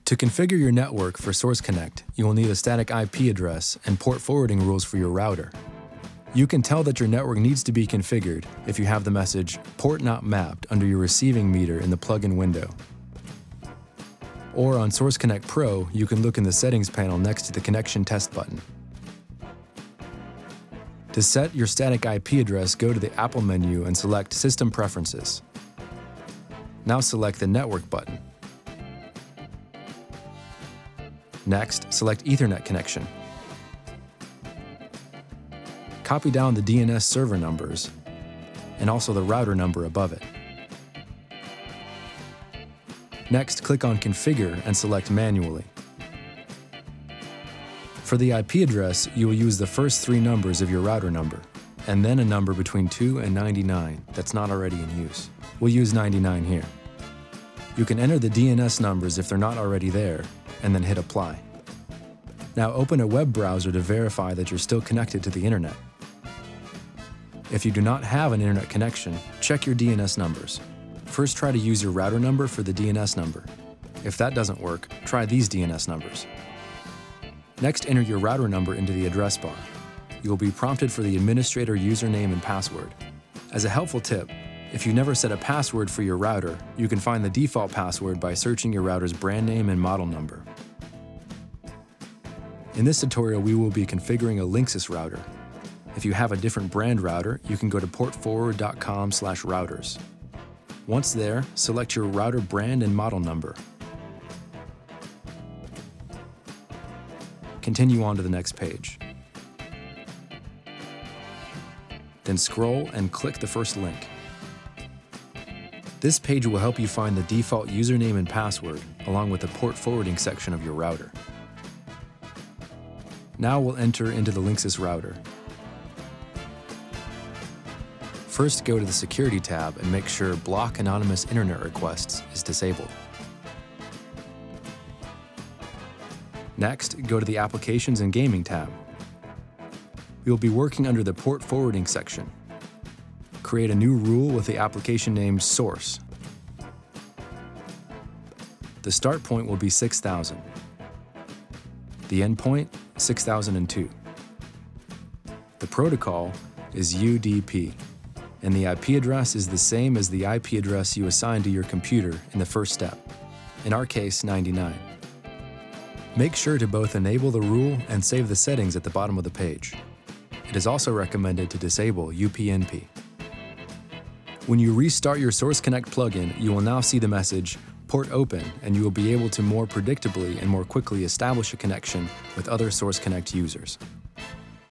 To configure your network for Source Connect, you will need a static IP address and port forwarding rules for your router. You can tell that your network needs to be configured if you have the message "Port Not Mapped" under your receiving meter in the plugin window. Or on Source Connect Pro, you can look in the settings panel next to the connection test button. To set your static IP address, go to the Apple menu and select System Preferences. Now select the Network button. Next, select Ethernet connection. Copy down the DNS server numbers and also the router number above it. Next, click on Configure and select Manually. For the IP address, you will use the first 3 numbers of your router number, and then a number between 2 and 99 that's not already in use. We'll use 99 here. You can enter the DNS numbers if they're not already there, and then hit Apply. Now open a web browser to verify that you're still connected to the internet. If you do not have an internet connection, check your DNS numbers. First, try to use your router number for the DNS number. If that doesn't work, try these DNS numbers. Next, enter your router number into the address bar. You will be prompted for the administrator username and password. As a helpful tip, if you never set a password for your router, you can find the default password by searching your router's brand name and model number. In this tutorial, we will be configuring a Linksys router. If you have a different brand router, you can go to portforward.com/routers. Once there, select your router brand and model number. Continue on to the next page. Then scroll and click the first link. This page will help you find the default username and password, along with the port forwarding section of your router. Now we'll enter into the Linksys router. First, go to the Security tab and make sure Block Anonymous Internet Requests is disabled. Next, go to the Applications and Gaming tab. We will be working under the port forwarding section. Create a new rule with the application named Source. The start point will be 6000. The endpoint, 6002. The protocol is UDP, and the IP address is the same as the IP address you assigned to your computer in the first step, in our case, 99. Make sure to both enable the rule and save the settings at the bottom of the page. It is also recommended to disable UPnP. When you restart your Source Connect plugin, you will now see the message Port Open, and you will be able to more predictably and more quickly establish a connection with other Source Connect users.